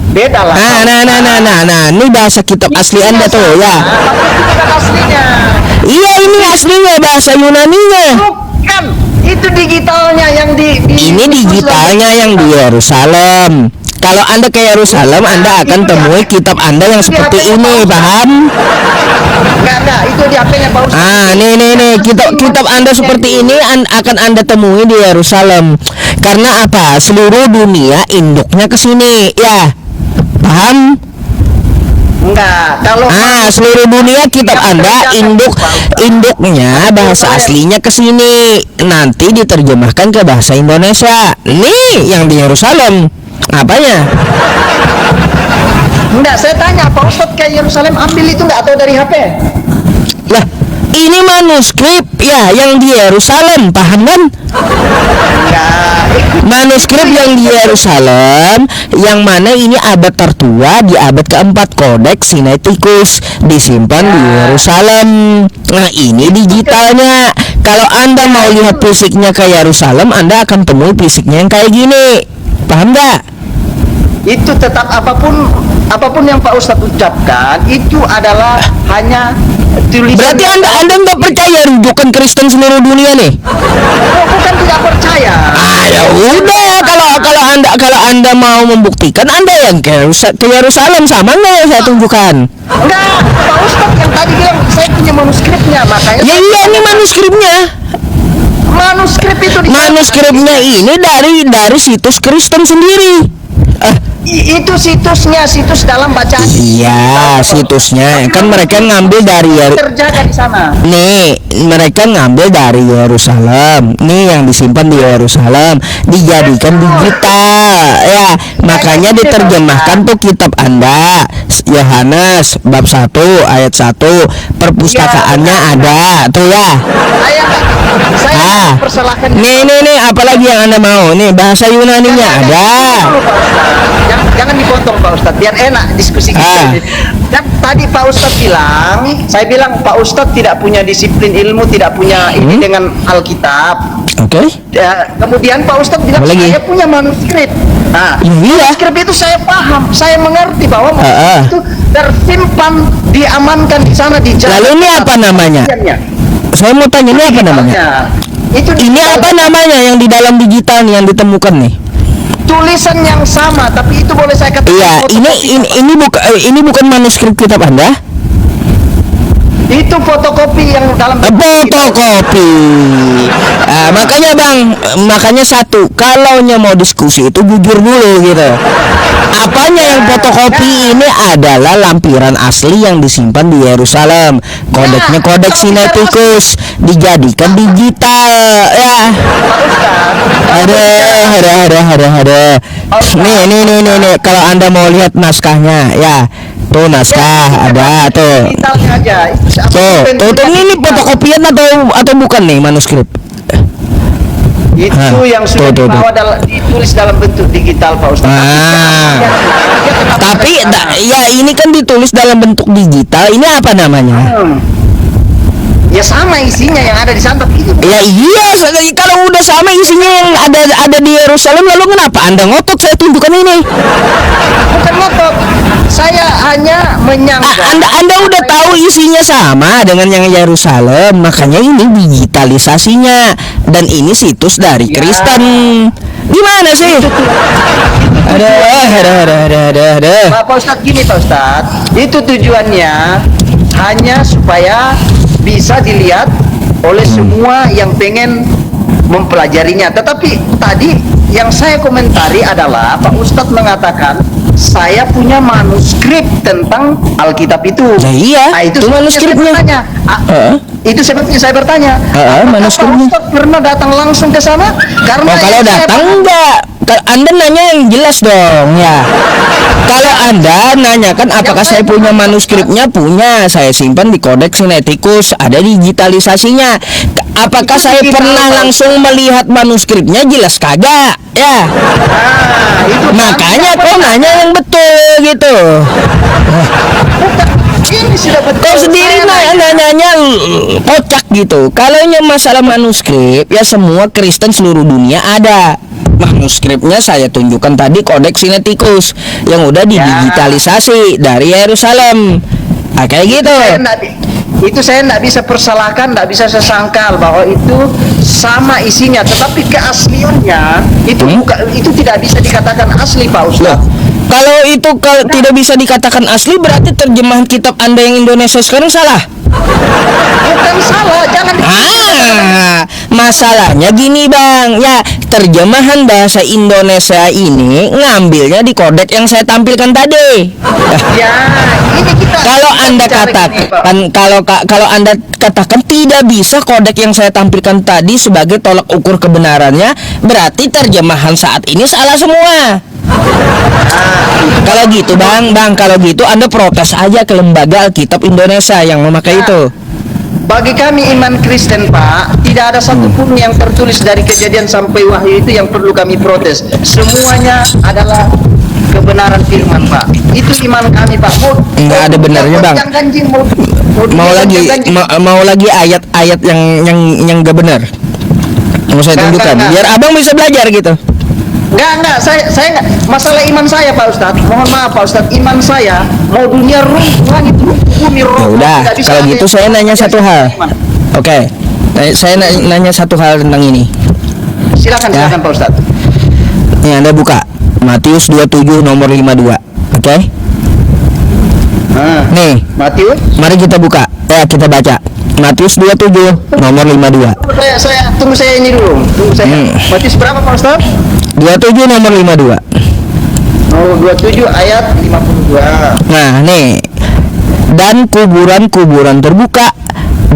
Beda lah. Nah, ini bahasa kitab asli Anda tuh ya. Bukan aslinya. Iya, ini aslinya bahasa Yunaninya. Bukan. Itu digitalnya yang Ini digitalnya yang di Yerusalem. Kalau Anda ke Yerusalem, Anda akan temui kitab Anda yang seperti ini, paham? Enggak, itu di HP-nya Pak Ustadz. Ah, nih, kitab Anda seperti ini akan Anda temui di Yerusalem. Karena apa? Seluruh dunia induknya ke sini, ya. Paham? Enggak, kalau seluruh dunia kitab Anda induknya bahasa aslinya ke sini. Nanti diterjemahkan ke bahasa Indonesia. Nih yang di Yerusalem. Apanya? Enggak, saya tanya Pak Ustadz ke Yerusalem ambil itu enggak atau dari HP? Lah, ini manuskrip ya yang di Yerusalem, paham kan? Manuskrip yang di Yerusalem, yang mana ini abad tertua, di abad keempat, Kodeks Sinaiticus, disimpan di Yerusalem. Nah, ini digitalnya. Kalau Anda mau lihat fisiknya ke Yerusalem, Anda akan temui fisiknya yang kayak gini. Paham nggak? Itu tetap apapun yang Pak Ustadz ucapkan itu adalah hanya tulisan. Berarti Anda nggak percaya rujukan Kristen seluruh dunia nih? Bukan tidak percaya. Ya udah, kalau Anda mau membuktikan, Anda yang ke Yerusalem, sama nggak yang saya tunjukkan? Enggak, Pak Ustadz yang tadi bilang saya punya manuskripnya, makanya. Ya iya, ini manuskripnya. Manuskripnya ini dari situs Kristen sendiri. Itu situs dalam bacaan. Iya, situsnya kan mereka ngambil dari terjaga di sana. Nih, mereka ngambil dari Yerusalem. Nih yang disimpan di Yerusalem, dijadikan digital. Ya, makanya diterjemahkan tuh kitab Anda. Yohanes bab 1 ayat 1. Perpustakaannya ada tuh ya. Saya persalahkan. Nih, apalagi yang Anda mau? Nih, bahasa Yunaninya ada. Jangan dipotong Pak Ustadz, biar enak diskusi kita. Dan tadi Pak Ustadz saya bilang Pak Ustadz tidak punya disiplin ilmu, tidak punya ini dengan Alkitab. Oke. Ya, kemudian Pak Ustadz bilang saya punya manuskrip. Nah, manuskrip itu saya paham, saya mengerti bahwa manuskrip itu tersimpan, diamankan di sana di jalan. Lalu ini apa namanya? Saya mau tanya, ini apa namanya? Ini apa namanya yang di dalam digital nih yang ditemukan nih? Tulisan yang sama, tapi itu boleh saya katakan. Iya, ini bukan manuskrip kitab Anda? Itu fotokopi yang dalam fotokopi. Makanya satu, kalau mau diskusi itu jujur dulu gitu. Apanya yang fotokopi ini adalah lampiran asli yang disimpan di Yerusalem. Kodeknya kodeks Sinaiticus, dijadikan digital ya. Ada. Nih. Kalau Anda mau lihat naskahnya ya. Tuh naskah ada tuh. Digitalnya aja. Tuh ini fotokopian atau bukan nih manuskrip? Itu yang sudah ditulis dalam bentuk digital Pak Ustaz. Tapi ya ini kan ditulis dalam bentuk digital. Ini apa namanya? Ya sama isinya yang ada di sana itu. Ya iya, kalau udah sama isinya yang ada di Yerusalem, lalu kenapa Anda ngotot saya tunjukkan ini? Bukan ngotot. Saya hanya menyangka. Anda udah tahu isinya sama dengan yang Yerusalem, makanya ini digitalisasinya dan ini situs dari Kristen. Gimana sih? Ada. Pak Ustadz gini Pak Ustadz, itu tujuannya hanya supaya bisa dilihat oleh semua yang pengen mempelajarinya. Tetapi tadi yang saya komentari adalah Pak Ustadz mengatakan saya punya manuskrip tentang Alkitab itu. Nah, iya. Nah, itu manuskripnya. Itu sebabnya saya bertanya. Manuskripnya. Pak Ustadz pernah datang langsung ke sana? Karena kalau datang enggak. Anda nanya yang jelas dong ya. Kalau Anda nanyakan apakah saya punya manuskripnya, punya. Saya simpan di Kodeks Sinaiticus, ada digitalisasinya. Apakah saya pernah langsung melihat manuskripnya? Jelas kagak ya. Makanya kau nanya yang betul gitu. Ini sudah betul. Kau sendiri nanya kocak gitu. Kalau masalah manuskrip ya semua Kristen seluruh dunia ada. Manuskripnya saya tunjukkan tadi Kodeks Sinaiticus yang udah didigitalisasi dari Yerusalem. Kayak gitu. Itu saya tidak bisa persalahkan, tidak bisa sesangkal bahwa itu sama isinya, tetapi keasliannya itu tidak bisa dikatakan asli Pak Ustadz. Kalau itu tidak bisa dikatakan asli, berarti terjemahan kitab Anda yang Indonesia sekarang salah. Bukan salah, jangan. Masalahnya gini Bang, ya terjemahan bahasa Indonesia ini ngambilnya di kodek yang saya tampilkan tadi. Ya, ini kita. Kalau Anda katakan, kalau Anda katakan tidak bisa kodek yang saya tampilkan tadi sebagai tolak ukur kebenarannya, berarti terjemahan saat ini salah semua. Kalau gitu Bang, kalau gitu Anda protes aja ke lembaga Alkitab Indonesia yang memakai itu. Bagi kami iman Kristen Pak, tidak ada satupun yang tertulis dari Kejadian sampai Wahyu itu yang perlu kami protes. Semuanya adalah kebenaran firman Pak. Itu iman kami Pak. Nggak ada benarnya Bang. Mau lagi ayat-ayat yang nggak benar. Mau saya tunjukkan biar abang bisa belajar gitu. Enggak, saya enggak. Masalah iman saya Pak Ustadz, mohon maaf Pak Ustadz, iman saya mau dunia langit bumi roh. Ya udah, kalau gitu saya nanya satu hal. Oke. Saya nanya satu hal tentang ini. Silakan Pak Ustadz. Nih Anda buka Matius 27 nomor 52. Oke? Nih, Matius. Mari kita buka. Kita baca. Matius 27 nomor 52. Tunggu saya ini dulu. Matius berapa Pak Ustadz? 27 nomor 52. Oh, 27 ayat 52. Nah, nih. Dan kuburan-kuburan terbuka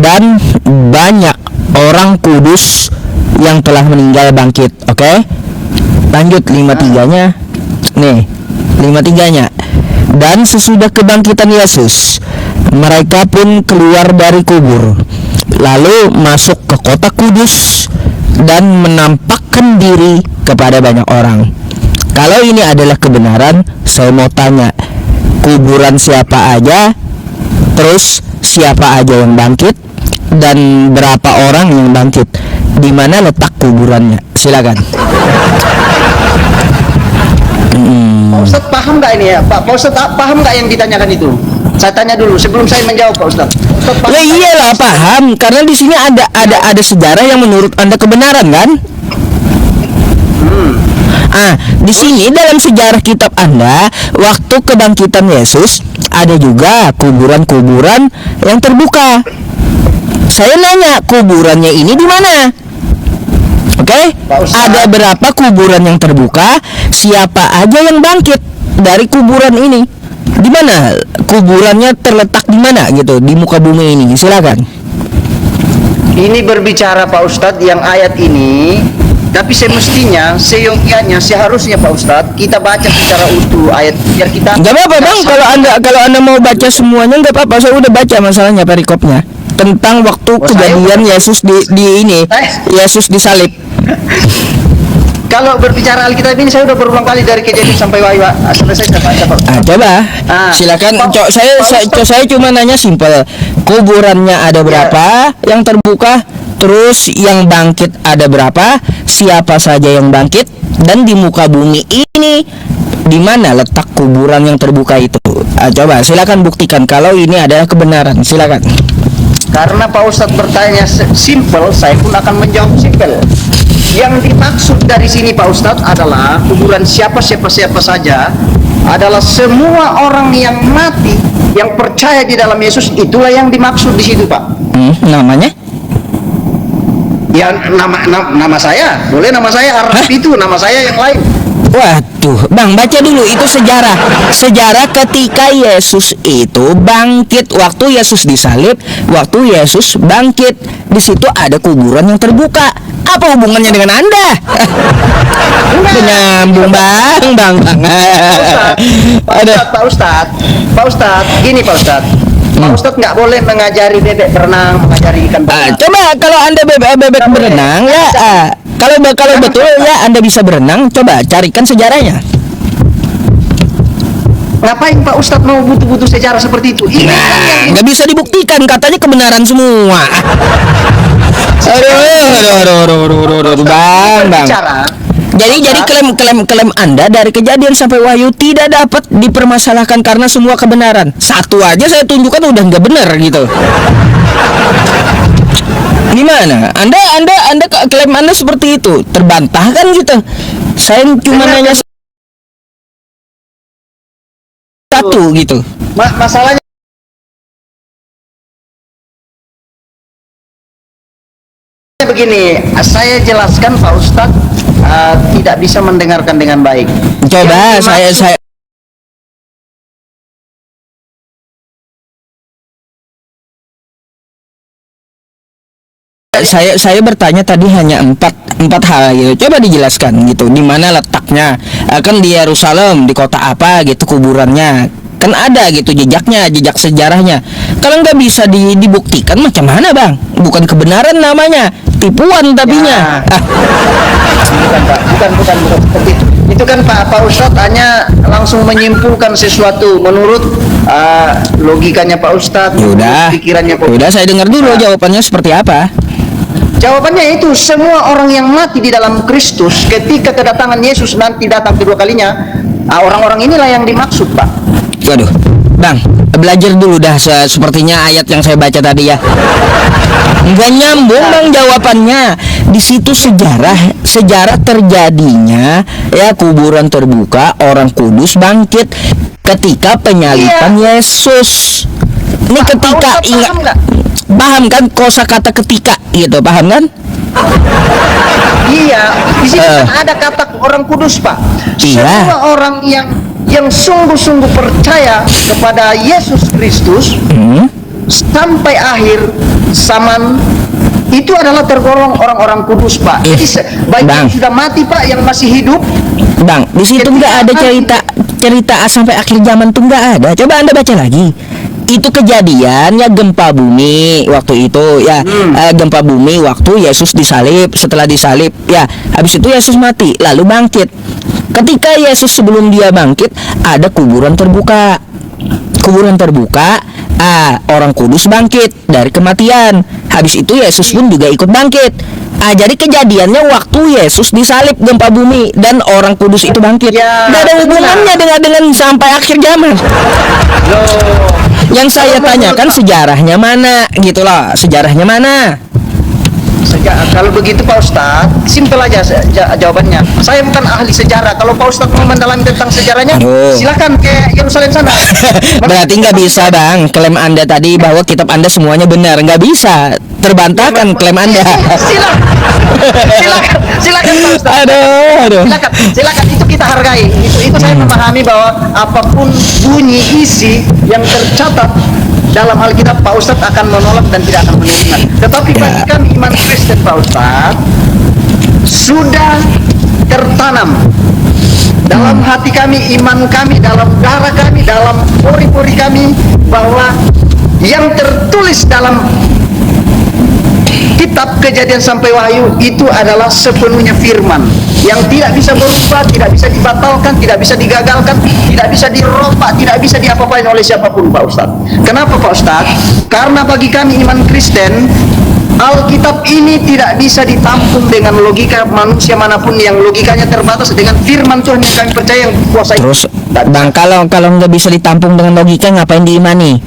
dan banyak orang kudus yang telah meninggal bangkit. Oke? Lanjut 53-nya. Nih, 53-nya. Dan sesudah kebangkitan Yesus, mereka pun keluar dari kubur, lalu masuk ke kota kudus dan menampakkan diri kepada banyak orang. Kalau ini adalah kebenaran, saya mau tanya, kuburan siapa aja, terus siapa aja yang bangkit, dan berapa orang yang bangkit, di mana letak kuburannya? Silakan. Pak Ustadz paham nggak ini ya Pak? Pak Ustadz paham nggak yang ditanyakan itu? Saya tanya dulu sebelum saya menjawab Pak Ustadz. Ya iyalah paham, karena di sini ada sejarah yang menurut Anda kebenaran kan? Di sini dalam sejarah kitab Anda, waktu kebangkitan Yesus ada juga kuburan-kuburan yang terbuka. Saya nanya, kuburannya ini di mana? Oke? Ada berapa kuburan yang terbuka? Siapa aja yang bangkit? dari kuburan ini. Di mana kuburannya terletak di mana gitu di muka bumi ini? Silakan. Ini berbicara Pak Ustadz yang ayat ini, tapi semestinya, seyogianya, seharusnya Pak Ustadz kita baca secara utuh ayat biar kita. Gak apa-apa bang, kalau anda mau baca semuanya nggak apa-apa. Saya udah baca masalahnya perikopnya tentang waktu kejadian Yesus di ini, Yesus disalib. Kalau berbicara Alkitab ini saya udah berulang kali dari kejadian sampai wahyu selesai saya baca Pak. Coba, silakan. Saya cuma nanya simpel. Kuburannya ada berapa yang terbuka? Terus yang bangkit ada berapa? Siapa saja yang bangkit? Dan di muka bumi ini di mana letak kuburan yang terbuka itu? Coba silakan buktikan kalau ini adalah kebenaran. Silakan. Karena Pak Ustadz bertanya simpel, saya pun akan menjawab simpel. Yang dimaksud dari sini Pak Ustadz adalah kuburan siapa saja adalah semua orang yang mati yang percaya di dalam Yesus, itulah yang dimaksud di situ Pak. Namanya? Ya nama saya, boleh nama saya Araf itu, nama saya yang lain. Waduh, bang baca dulu itu sejarah ketika Yesus itu bangkit, waktu Yesus disalib, waktu Yesus bangkit, di situ ada kuburan yang terbuka. Apa hubungannya dengan Anda? Nyambung bang. Pak Ustadz, gini Pak Ustadz. Pak Ustadz nggak boleh mengajari bebek berenang, mengajari ikan berenang. Coba kalau Anda bebek berenang ya, kalau betul ya Anda bisa berenang, coba carikan sejarahnya. Ngapain Pak Ustadz mau butuh sejarah seperti itu? Ini nggak bisa dibuktikan, katanya kebenaran semua. Aduh, bang. Jadi klaim Anda dari kejadian sampai wahyu tidak dapat dipermasalahkan karena semua kebenaran. Satu aja saya tunjukkan udah nggak benar gitu. Gimana? Anda klaim Anda seperti itu terbantahkan gitu. Saya cuma nanya satu gitu. Masalahnya begini, saya jelaskan Pak Ustadz tidak bisa mendengarkan dengan baik. Coba saya bertanya tadi hanya empat hal gitu. Coba dijelaskan gitu. Di mana letaknya? Kan di Yerusalem, di kota apa gitu kuburannya? Kan ada gitu jejaknya, jejak sejarahnya. Kalau nggak bisa dibuktikan macam mana bang? Bukan kebenaran namanya, tipuan tapinya. Bukan seperti itu. Itu kan Pak Ustadz hanya langsung menyimpulkan sesuatu menurut logikanya Pak Ustadz, pikirannya Pak Ustadz. Udah saya dengar dulu jawabannya seperti apa. Jawabannya itu semua orang yang mati di dalam Kristus ketika kedatangan Yesus nanti datang kedua kalinya, orang-orang inilah yang dimaksud Pak. Waduh, bang, belajar dulu dah sepertinya ayat yang saya baca tadi ya. Nggak nyambung bang jawabannya. Di situ sejarah terjadinya ya kuburan terbuka, orang kudus bangkit ketika penyaliban Yesus. Ini ketika ingat, paham kan kosakata ketika gitu, paham kan? Iya, di sini kan ada kata orang kudus Pak. Semua orang yang sungguh-sungguh percaya kepada Yesus Kristus sampai akhir zaman itu adalah tergolong orang-orang kudus Pak. Jadi baik yang sudah mati Pak, yang masih hidup. Bang, di situ nggak ada cerita sampai akhir zaman tuh nggak ada. Coba Anda baca lagi. Itu kejadiannya gempa bumi waktu itu ya, gempa bumi waktu Yesus disalib. Setelah disalib ya, habis itu Yesus mati lalu bangkit. Ketika Yesus sebelum dia bangkit ada kuburan terbuka. Orang kudus bangkit dari kematian. Habis itu Yesus pun juga ikut bangkit. Jadi kejadiannya waktu Yesus disalib gempa bumi dan orang kudus itu bangkit. Gak ada hubungannya dengan sampai akhir zaman. Yang saya tanyakan sejarahnya mana gitu loh. Sejarahnya mana? Kalau begitu Pak Ustadz, simpel aja jawabannya. Saya bukan ahli sejarah. Kalau Pak Ustadz mau mendalami tentang sejarahnya, Aduh. silakan ke Yerusalem sana. Berarti nggak bisa bang, klaim anda tadi bahwa kitab anda semuanya benar, nggak bisa, terbantahkan klaim anda. Silakan Pak Ustadz. Aduh. Silakan itu kita hargai. Itu saya memahami bahwa apapun bunyi isi yang tercatat dalam Alkitab, Pak Ustadz akan menolak dan tidak akan menerima. Tetapi bagi kami iman Kristen Pak Ustadz sudah tertanam dalam hati kami, iman kami, dalam darah kami, dalam pori-pori kami, bahwa yang tertulis dalam kitab Kejadian sampai Wahyu itu adalah sepenuhnya firman yang tidak bisa berubah, tidak bisa dibatalkan, tidak bisa digagalkan, tidak bisa dirobak, tidak bisa diapa-apain oleh siapapun Pak Ustadz. Kenapa Pak Ustadz? Karena bagi kami iman Kristen, Alkitab ini tidak bisa ditampung dengan logika manusia manapun yang logikanya terbatas, dengan firman Tuhan yang kami percaya yang kuasai. Terus bang, kalau nggak bisa ditampung dengan logika, ngapain diimani?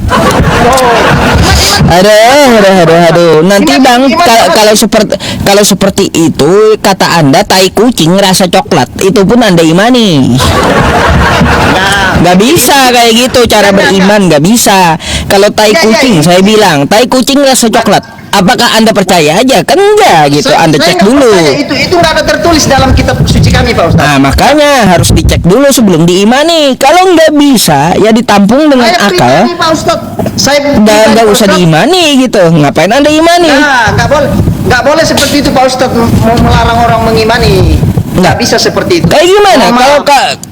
Aduh. Nanti bang, kalau seperti itu kata anda tai kucing rasa coklat, itu pun anda imani. Nggak bisa kayak gitu cara beriman, nggak bisa. Kalau tai kucing, saya bilang tai kucing rasa coklat. Apakah anda percaya aja? Kan enggak gitu. Anda cek dulu. Itu nggak ada tertulis dalam kitab suci kami Pak Ustadz. Nah makanya harus dicek dulu sebelum diimani. Kalau nggak bisa ya ditampung dengan Saya akal. pribadi, Pak Ustadz, saya Nggak usah diimani gitu. Ngapain anda imani? Nah, nggak boleh seperti itu Pak Ustadz, mau melarang orang mengimani. Nggak bisa seperti itu. Kayak gimana?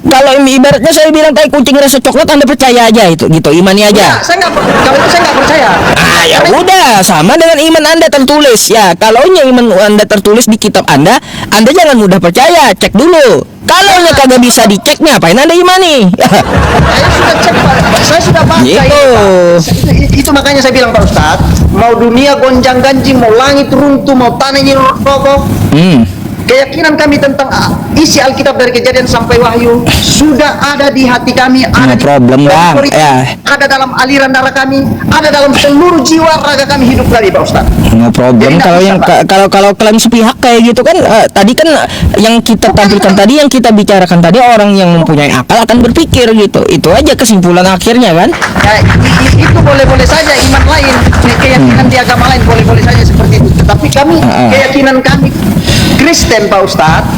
Kalau ibaratnya saya bilang tai kucing rasa coklat, anda percaya aja itu gitu, imani aja. Kalau itu saya nggak percaya. Ah ya udah, sama dengan iman anda tertulis ya. Kalau iman anda tertulis di kitab anda jangan mudah percaya, cek dulu. Kalau kagak bisa dicek, ngapain anda imani? Saya sudah cek Pak, saya sudah baca Gitu. itu makanya saya bilang Pak Ustadz, mau dunia gonjang ganjing, mau langit runtuh, mau tanah ini roboh, keyakinan kami tentang isi Alkitab dari Kejadian sampai Wahyu sudah ada di hati kami, ada di problem bang, ya. Ada dalam aliran darah kami, ada dalam seluruh jiwa raga kami hidup tadi Pak Ustadz. No problem. Jadi Kalau bisa, yang kalau klaim sepihak kayak gitu kan, tadi kan yang kita tampilkan tadi, yang kita bicarakan tadi, orang yang mempunyai akal akan berpikir gitu. Itu aja kesimpulan akhirnya kan. Ya, itu boleh-boleh saja iman lain, keyakinan di agama lain boleh-boleh saja seperti itu. Tetapi kami, keyakinan kami Kristen Pak Ustadz,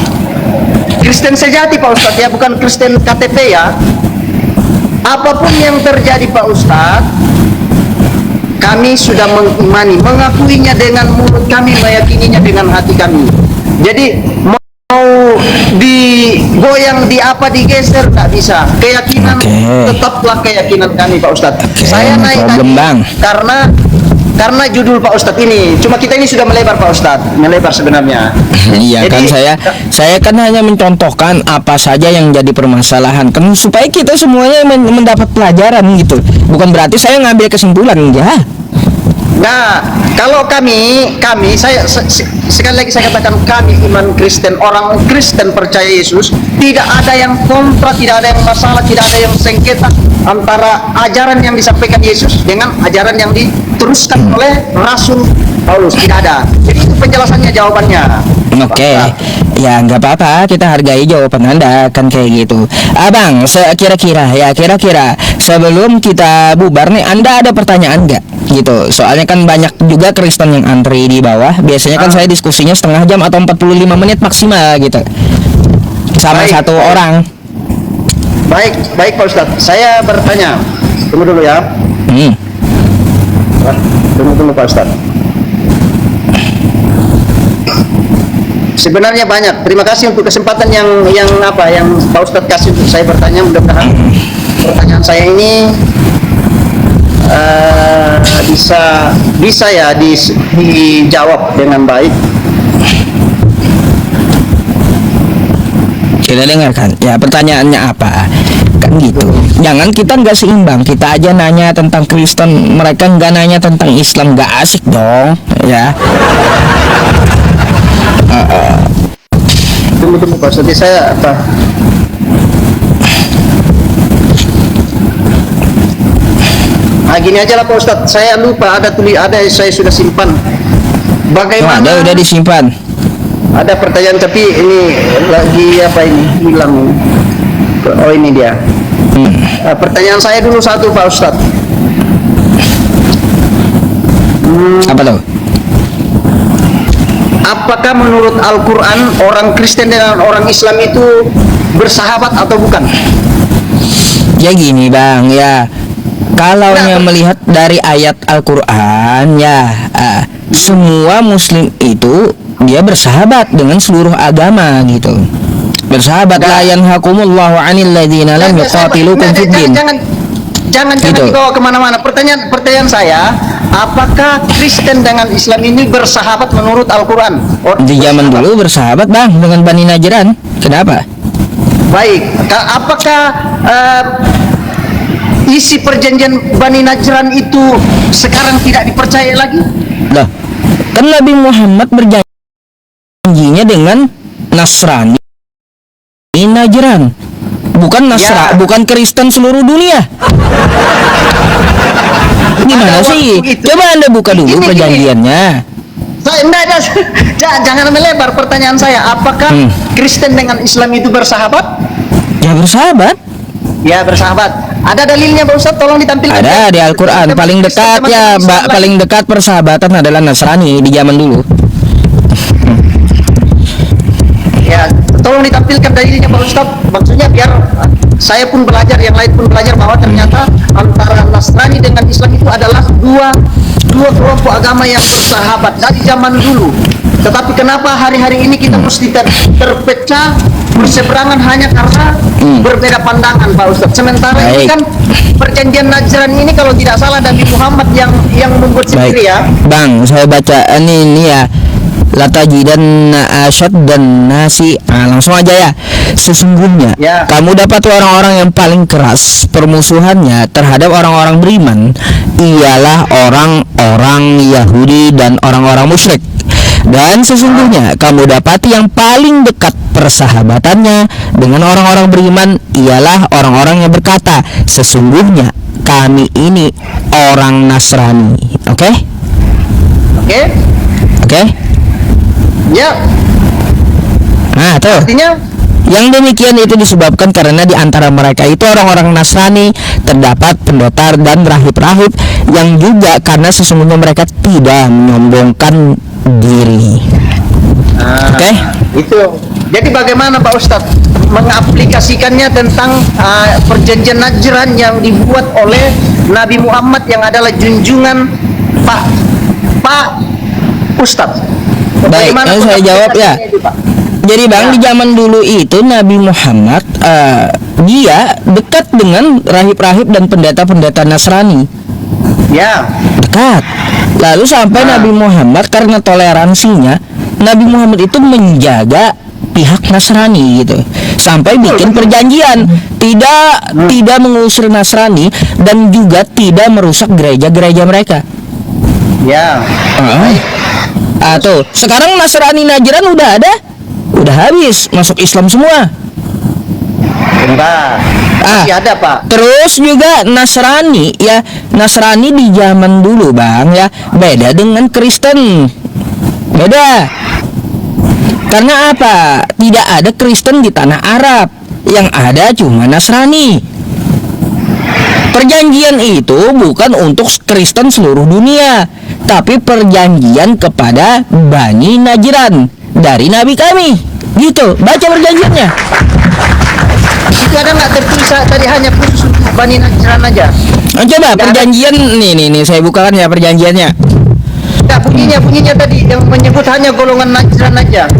Kristen sejati Pak Ustadz ya, bukan Kristen KTP ya. Apapun yang terjadi Pak Ustadz, kami sudah mengimani, mengakuinya dengan mulut kami, meyakininya dengan hati kami. Jadi mau digoyang, digeser nggak bisa. Keyakinan tetaplah keyakinan kami Pak Ustadz. Saya naik tadi karena judul Pak Ustadz ini, cuma kita ini sudah melebar Pak Ustadz, melebar sebenarnya. Iya kan, saya kan hanya mencontohkan apa saja yang jadi permasalahan kan, supaya kita semuanya mendapat pelajaran gitu. Bukan berarti saya ngambil kesimpulan ya. Nah, kalau kami saya sekali lagi saya katakan, kami iman Kristen, orang Kristen percaya Yesus, tidak ada yang kontra, tidak ada yang masalah, tidak ada yang sengketa antara ajaran yang disampaikan Yesus dengan ajaran yang diteruskan oleh Rasul Paulus, tidak ada. Jadi itu penjelasannya, jawabannya. Oke, ya nggak apa-apa, kita hargai jawaban anda kan kayak gitu. Abang, kira-kira sebelum kita bubar nih, anda ada pertanyaan nggak? Gitu, soalnya kan banyak juga Kristen yang antri di bawah. Biasanya kan saya diskusinya setengah jam atau 45 menit maksimal gitu, sama satu orang. Baik Pak Ustadz, saya bertanya. Tunggu dulu ya. Tunggu Pak Ustadz. Sebenarnya banyak. Terima kasih untuk kesempatan yang Pak Ustadz kasih untuk saya bertanya. Mudah-mudahan pertanyaan saya ini bisa ya dijawab dengan baik. Kita dengarkan ya, pertanyaannya apa kan gitu. Jangan kita nggak seimbang, kita aja nanya tentang Kristen, mereka nggak nanya tentang Islam, nggak asik dong ya. Tunggu Pak Ustadz, saya apa? Gini aja lah Pak Ustadz, saya lupa ada saya sudah simpan Bagaimana? Udah disimpan. Ada pertanyaan tapi ini lagi apa ini hilang. Oh ini dia. Pertanyaan saya dulu satu Pak Ustadz. Apa tuh? Apakah menurut Al-Quran orang Kristen dan orang Islam itu bersahabat atau bukan? Ya gini bang, ya kalau melihat dari ayat Al-Quran ya semua Muslim itu dia bersahabat dengan seluruh agama gitu. Bersahabat la yanhakumullahu 'anil ladzina lam yuqatilukum fid din. Jangan Gitu. dibawa kemana-mana. Pertanyaan saya, apakah Kristen dengan Islam ini bersahabat menurut Al-Quran? Di zaman dulu bersahabat bang dengan Bani Najran. Kenapa? Baik, apakah isi perjanjian Bani Najran itu sekarang tidak dipercaya lagi? Loh, kan Nabi Muhammad berjanjinya dengan Nasrani Najran, bukan Ya. bukan Kristen seluruh dunia. Gimana Pada sih? waktu itu. Coba Anda buka dulu Gini. perjanjiannya. Jangan melebar pertanyaan saya. Apakah Kristen dengan Islam itu bersahabat? Ya bersahabat. Ya bersahabat. Ada dalilnya Pak Ustaz? Tolong ditampilkan. Ada di Al-Quran. Paling dekat ya, paling dekat persahabatan adalah Nasrani di zaman dulu. Ya, tolong ditampilkan dalilnya Pak Ustaz. Maksudnya biar saya pun belajar, yang lain pun belajar bahwa ternyata antara Nasrani dengan Islam itu adalah dua kelompok agama yang bersahabat dari zaman dulu. Tetapi kenapa hari-hari ini kita mesti terpecah berseberangan hanya karena berbeda pandangan Pak Ustaz. Sementara ini Baik. kan perjanjian Najran ini kalau tidak salah Nabi Muhammad yang membuat sendiri ya. Bang, saya baca ini ya. Latajidanna asyad dan nasi langsung aja ya. Sesungguhnya Ya. kamu dapat orang-orang yang paling keras permusuhannya terhadap orang-orang beriman ialah orang-orang Yahudi dan orang-orang musyrik. Dan sesungguhnya kamu dapati yang paling dekat persahabatannya dengan orang-orang beriman ialah orang-orang yang berkata, sesungguhnya kami ini orang Nasrani. Oke? Oke? Oke? Ya, Nah, tuh. artinya Yang demikian itu disebabkan karena di antara mereka itu orang-orang Nasrani terdapat pendekar dan rahib-rahib yang juga karena sesungguhnya mereka tidak menyombongkan diri. Oke? itu. Jadi bagaimana Pak Ustadz mengaplikasikannya tentang perjanjian Najran yang dibuat oleh Nabi Muhammad yang adalah junjungan Pak Ustadz? Baik, Bagaimana saya jawab ya. pengaplikasiannya itu, Pak? Jadi bang, Ya. di zaman dulu itu Nabi Muhammad dia dekat dengan rahib-rahib dan pendeta-pendeta Nasrani. Ya, Dekat. Lalu sampai Nabi Muhammad karena toleransinya, Nabi Muhammad itu menjaga pihak Nasrani gitu. Sampai bikin perjanjian tidak mengusir Nasrani dan juga tidak merusak gereja-gereja mereka. ya. Tuh, sekarang Nasrani Najran udah ada. Udah habis, masuk Islam semua. Enggak. Masih ada Pak. Terus juga Nasrani ya, Nasrani di zaman dulu bang ya beda dengan Kristen, beda. Karena apa? Tidak ada Kristen di tanah Arab, yang ada cuma Nasrani. Perjanjian itu bukan untuk Kristen seluruh dunia, tapi perjanjian kepada Bani Najran dari Nabi kami. Gitu, baca perjanjiannya. Itu ada nggak tertulis tadi hanya khusus untuk Bani Najran aja? Nah, coba perjanjian nih saya bukakan ya perjanjiannya. Enggak, bunyinya tadi yang menyebut hanya golongan Najran aja.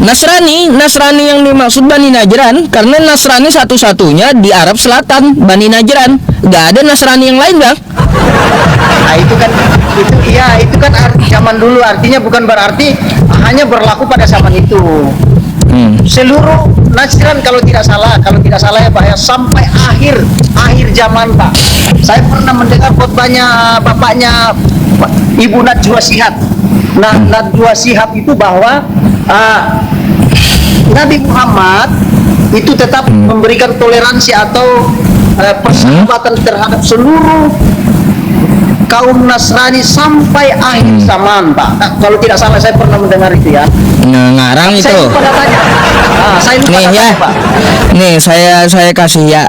Nasrani yang dimaksud Bani Najran karena Nasrani satu-satunya di Arab Selatan, Bani Najran. Gak ada Nasrani yang lain bang. Nah, itu kan zaman dulu, artinya bukan berarti hanya berlaku pada zaman itu. Seluruh Najran kalau tidak salah ya Pak ya, sampai akhir zaman Pak. Saya pernah mendengar khotbahnya bapaknya Ibu Najwa Shihab. Nah, Najwa Shihab itu bahwa Nabi Muhammad itu tetap memberikan toleransi atau persahabatan terhadap seluruh kaum Nasrani sampai akhir zaman, Pak. Nah, kalau tidak salah saya pernah mendengar itu ya. Ngarang itu. Saya lupa datanya. Saya lupa Nih ya, datanya, Pak. nih saya kasih ya.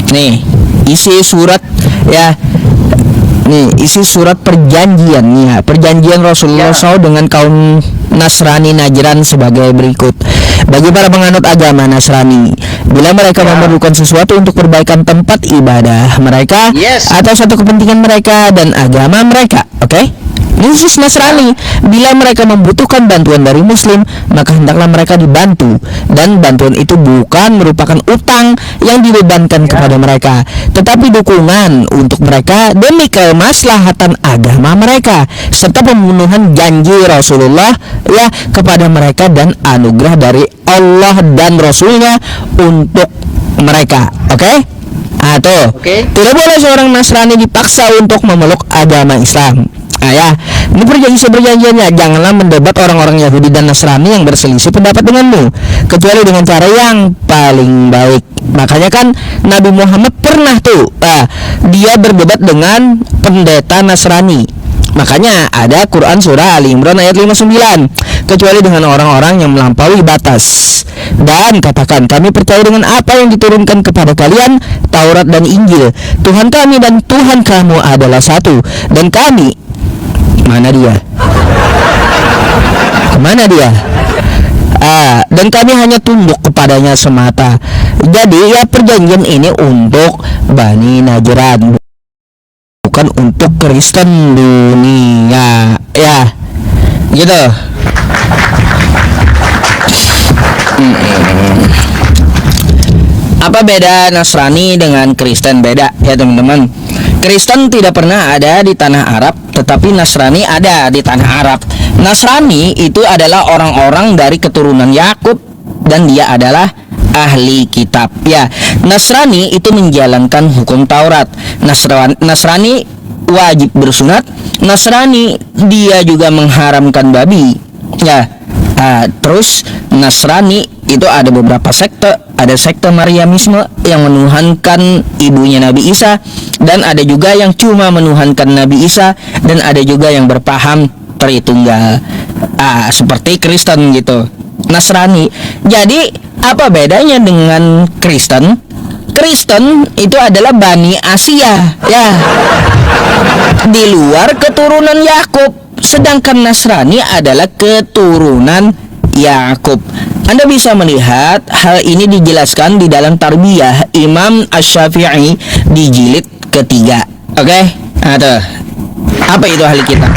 Nih isi surat ya. Nih isi surat perjanjian nih ya, perjanjian Rasulullah Ya. SAW dengan kaum Nasrani Najran sebagai berikut. Bagi para penganut agama Nasrani, bila mereka memerlukan sesuatu untuk perbaikan tempat ibadah mereka Yes. atau suatu kepentingan mereka dan agama mereka, oke? Ini khusus Nasrani. Bila mereka membutuhkan bantuan dari Muslim, maka hendaklah mereka dibantu, dan bantuan itu bukan merupakan utang yang dibebankan kepada mereka, tetapi dukungan untuk mereka demi kemaslahatan agama mereka serta pemenuhan janji Rasulullah ya kepada mereka dan anugerah dari Allah dan Rasulnya untuk mereka. Oke? Tuh. Oke. Tidak boleh seorang Nasrani dipaksa untuk memeluk agama Islam. Ya, ini perjanjiannya. Janganlah mendebat orang-orang Yahudi dan Nasrani yang berselisih pendapat denganmu, kecuali dengan cara yang paling baik. Makanya kan Nabi Muhammad pernah tuh dia berdebat dengan pendeta Nasrani. Makanya ada Quran surah Ali Imran ayat 59, kecuali dengan orang-orang yang melampaui batas. Dan katakan, kami percaya dengan apa yang diturunkan kepada kalian, Taurat dan Injil. Tuhan kami dan Tuhan kamu adalah satu, dan kami, mana dia? Kemana dia? Dan kami hanya tunduk kepadanya semata. Jadi ya perjanjian ini untuk Bani Najran, bukan untuk Kristen dunia. Ya, gitu. Apa beda Nasrani dengan Kristen? Beda ya teman-teman. Kristen tidak pernah ada di tanah Arab, tetapi Nasrani ada di tanah Arab. Nasrani itu adalah orang-orang dari keturunan Yakub, dan dia adalah ahli kitab. Ya, Nasrani itu menjalankan hukum Taurat. Nasrani wajib bersunat. Nasrani dia juga mengharamkan babi. Ya, terus Nasrani itu ada beberapa sekte. Ada sekte Maryamisme yang menuhankan ibunya Nabi Isa, dan ada juga yang cuma menuhankan Nabi Isa, dan ada juga yang berpaham Tritunggal, seperti Kristen gitu. Nasrani. Jadi apa bedanya dengan Kristen? Kristen itu adalah Bani Asia ya, di luar keturunan Yakub. Sedangkan Nasrani adalah keturunan Yakub. Anda bisa melihat hal ini dijelaskan di dalam Tarbiyah Imam Asy-Syafi'i di jilid ketiga. Oke? Tuh. Apa itu ahli kitab?